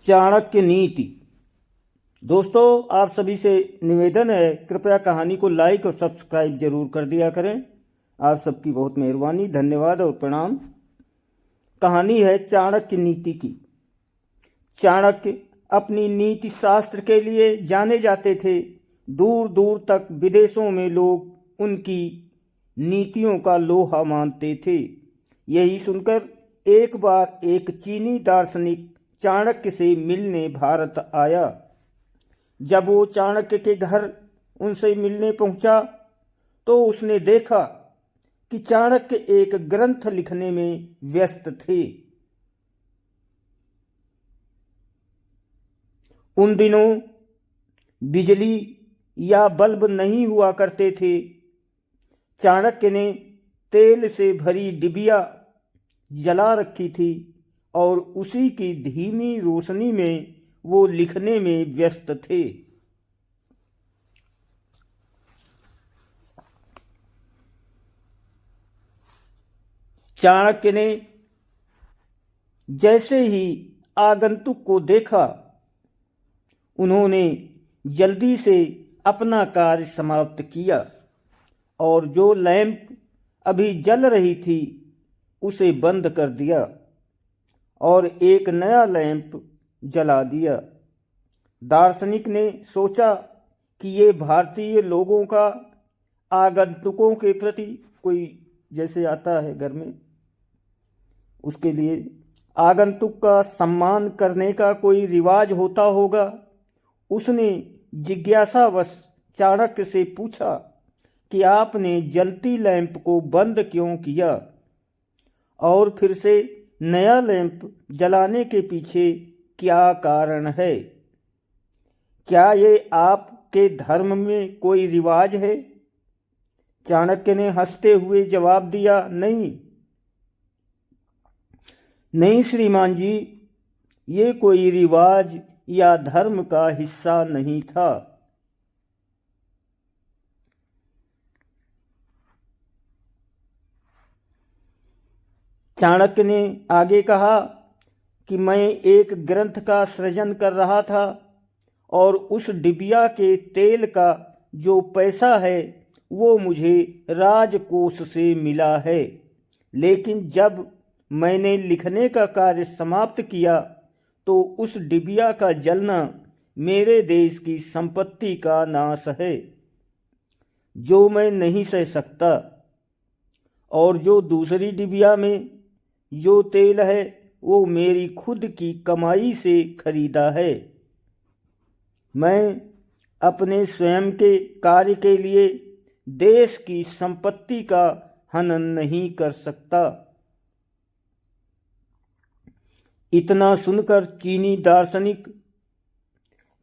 चाणक्य नीति। दोस्तों, आप सभी से निवेदन है, कृपया कहानी को लाइक और सब्सक्राइब जरूर कर दिया करें। आप सबकी बहुत मेहरबानी, धन्यवाद और प्रणाम। कहानी है चाणक्य नीति की। चाणक्य अपनी नीति शास्त्र के लिए जाने जाते थे। दूर दूर तक विदेशों में लोग उनकी नीतियों का लोहा मानते थे। यही सुनकर एक बार एक चीनी दार्शनिक चाणक्य से मिलने भारत आया। जब वो चाणक्य के घर उनसे मिलने पहुंचा तो उसने देखा कि चाणक्य एक ग्रंथ लिखने में व्यस्त थे। उन दिनों बिजली या बल्ब नहीं हुआ करते थे। चाणक्य ने तेल से भरी डिबिया जला रखी थी और उसी की धीमी रोशनी में वो लिखने में व्यस्त थे। चाणक्य ने जैसे ही आगंतुक को देखा, उन्होंने जल्दी से अपना कार्य समाप्त किया और जो लैंप अभी जल रही थी उसे बंद कर दिया और एक नया लैंप जला दिया। दार्शनिक ने सोचा कि ये भारतीय लोगों का आगंतुकों के प्रति, कोई जैसे आता है घर में, उसके लिए आगंतुक का सम्मान करने का कोई रिवाज होता होगा। उसने जिज्ञासावश चाणक्य से पूछा कि आपने जलती लैंप को बंद क्यों किया और फिर से नया लैंप जलाने के पीछे क्या कारण है? क्या ये आपके धर्म में कोई रिवाज है? चाणक्य ने हंसते हुए जवाब दिया, नहीं श्रीमान जी, ये कोई रिवाज या धर्म का हिस्सा नहीं था। चाणक्य ने आगे कहा कि मैं एक ग्रंथ का सृजन कर रहा था और उस डिबिया के तेल का जो पैसा है वो मुझे राजकोष से मिला है, लेकिन जब मैंने लिखने का कार्य समाप्त किया तो उस डिबिया का जलना मेरे देश की संपत्ति का नाश है, जो मैं नहीं सह सकता। और जो दूसरी डिबिया में जो तेल है वो मेरी खुद की कमाई से खरीदा है। मैं अपने स्वयं के कार्य के लिए देश की संपत्ति का हनन नहीं कर सकता। इतना सुनकर चीनी दार्शनिक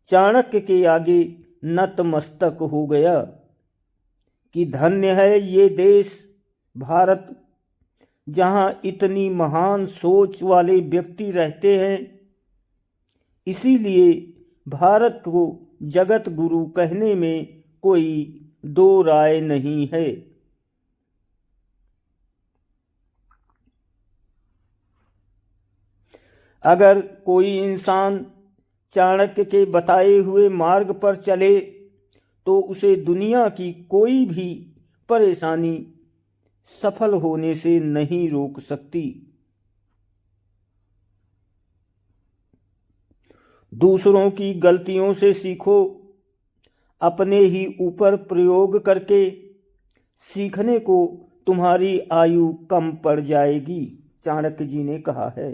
चाणक्य के आगे नतमस्तक हो गया कि धन्य है ये देश भारत, जहाँ इतनी महान सोच वाले व्यक्ति रहते हैं। इसीलिए भारत को जगत गुरु कहने में कोई दो राय नहीं है। अगर कोई इंसान चाणक्य के बताए हुए मार्ग पर चले तो उसे दुनिया की कोई भी परेशानी सफल होने से नहीं रोक सकती। दूसरों की गलतियों से सीखो, अपने ही ऊपर प्रयोग करके सीखने को तुम्हारी आयु कम पड़ जाएगी, चाणक्य जी ने कहा है।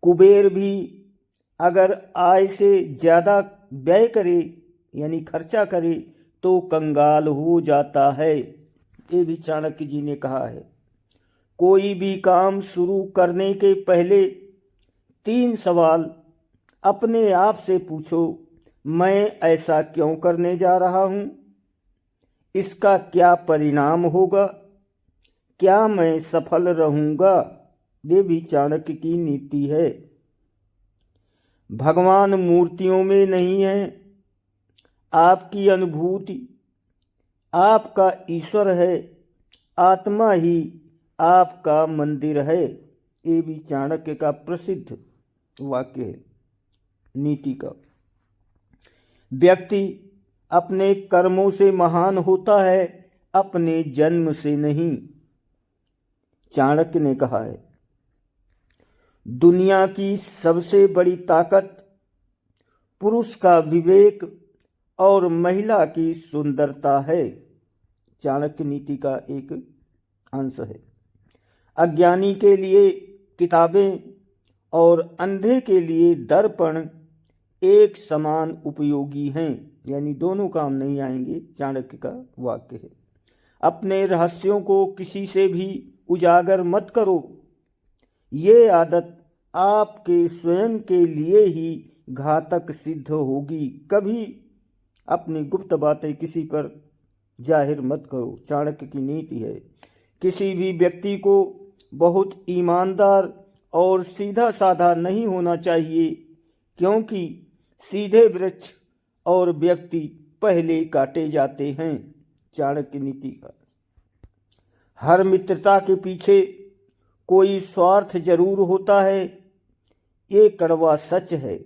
कुबेर भी अगर आय से ज़्यादा व्यय करे यानी खर्चा करे तो कंगाल हो जाता है, ये भी चाणक्य जी ने कहा है। कोई भी काम शुरू करने के पहले 3 सवाल अपने आप से पूछो। मैं ऐसा क्यों करने जा रहा हूँ? इसका क्या परिणाम होगा? क्या मैं सफल रहूँगा? ये भी चाणक्य की नीति है। भगवान मूर्तियों में नहीं है, आपकी अनुभूति आपका ईश्वर है, आत्मा ही आपका मंदिर है। ये भी चाणक्य का प्रसिद्ध वाक्य है नीति का। व्यक्ति अपने कर्मों से महान होता है, अपने जन्म से नहीं। चाणक्य ने कहा है दुनिया की सबसे बड़ी ताकत पुरुष का विवेक और महिला की सुंदरता है। चाणक्य नीति का एक अंश है। अज्ञानी के लिए किताबें और अंधे के लिए दर्पण एक समान उपयोगी हैं, यानी दोनों काम नहीं आएंगे। चाणक्य का वाक्य है। अपने रहस्यों को किसी से भी उजागर मत करो, ये आदत आपके स्वयं के लिए ही घातक सिद्ध होगी। कभी अपनी गुप्त बातें किसी पर जाहिर मत करो। चाणक्य की नीति है किसी भी व्यक्ति को बहुत ईमानदार और सीधा साधा नहीं होना चाहिए, क्योंकि सीधे वृक्ष और व्यक्ति पहले काटे जाते हैं। चाणक्य नीति का हर मित्रता के पीछे कोई स्वार्थ जरूर होता है, ये कड़वा सच है।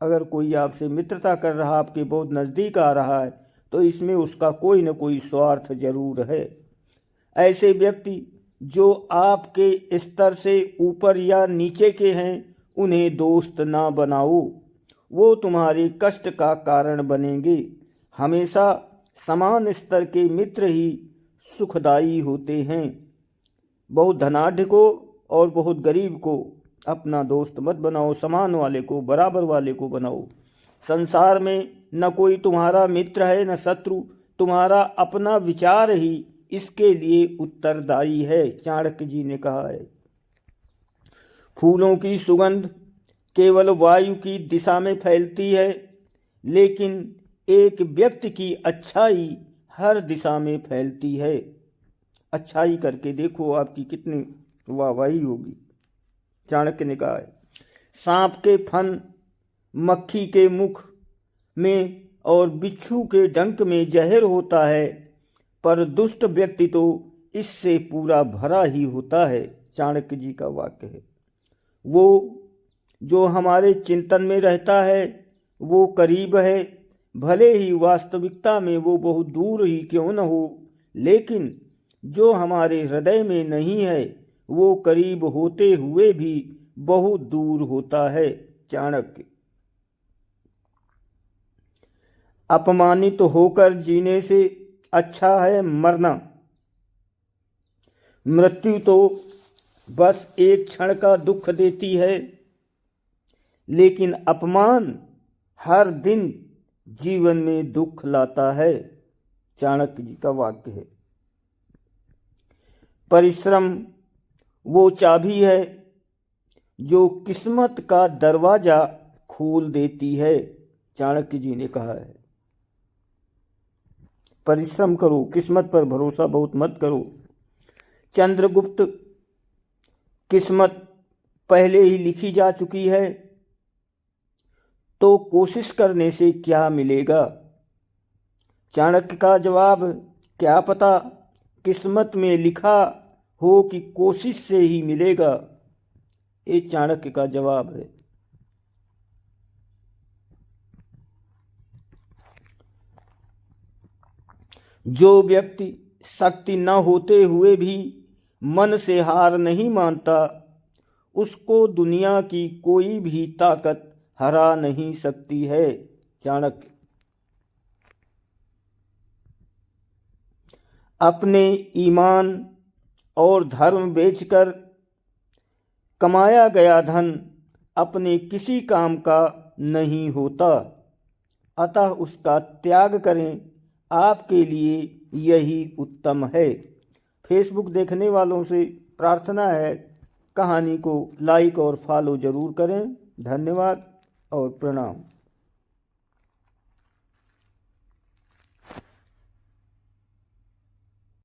अगर कोई आपसे मित्रता कर रहा, आपके बहुत नज़दीक आ रहा है, तो इसमें उसका कोई न कोई स्वार्थ जरूर है। ऐसे व्यक्ति जो आपके स्तर से ऊपर या नीचे के हैं, उन्हें दोस्त ना बनाओ, वो तुम्हारे कष्ट का कारण बनेंगे। हमेशा समान स्तर के मित्र ही सुखदायी होते हैं। बहुत धनाढ़ को और बहुत गरीब को अपना दोस्त मत बनाओ, समान वाले को, बराबर वाले को बनाओ। संसार में न कोई तुम्हारा मित्र है न शत्रु, तुम्हारा अपना विचार ही इसके लिए उत्तरदायी है। चाणक्य जी ने कहा है फूलों की सुगंध केवल वायु की दिशा में फैलती है, लेकिन एक व्यक्ति की अच्छाई हर दिशा में फैलती है। अच्छाई करके देखो, आपकी कितनी वाहवाही होगी। चाणक्य ने कहा है सांप के फन, मक्खी के मुख में और बिच्छू के डंक में जहर होता है, पर दुष्ट व्यक्ति तो इससे पूरा भरा ही होता है। चाणक्य जी का वाक्य है वो जो हमारे चिंतन में रहता है वो करीब है, भले ही वास्तविकता में वो बहुत दूर ही क्यों न हो, लेकिन जो हमारे हृदय में नहीं है वो करीब होते हुए भी बहुत दूर होता है। चाणक्य अपमानित होकर जीने से अच्छा है मरना। मृत्यु तो बस एक क्षण का दुख देती है, लेकिन अपमान हर दिन जीवन में दुख लाता है। चाणक्य जी का वाक्य है परिश्रम वो चाबी है जो किस्मत का दरवाजा खोल देती है। चाणक्य जी ने कहा है परिश्रम करो, किस्मत पर भरोसा बहुत मत करो। चंद्रगुप्त किस्मत पहले ही लिखी जा चुकी है, तो कोशिश करने से क्या मिलेगा। चाणक्य का जवाब क्या पता किस्मत में लिखा हो कि कोशिश से ही मिलेगा। ये चाणक्य का जवाब है। जो व्यक्ति शक्ति न होते हुए भी मन से हार नहीं मानता, उसको दुनिया की कोई भी ताकत हरा नहीं सकती है। चाणक्य अपने ईमान और धर्म बेचकर कमाया गया धन अपने किसी काम का नहीं होता, अतः उसका त्याग करें, आपके लिए यही उत्तम है। फेसबुक देखने वालों से प्रार्थना है कहानी को लाइक और फॉलो जरूर करें। धन्यवाद और प्रणाम।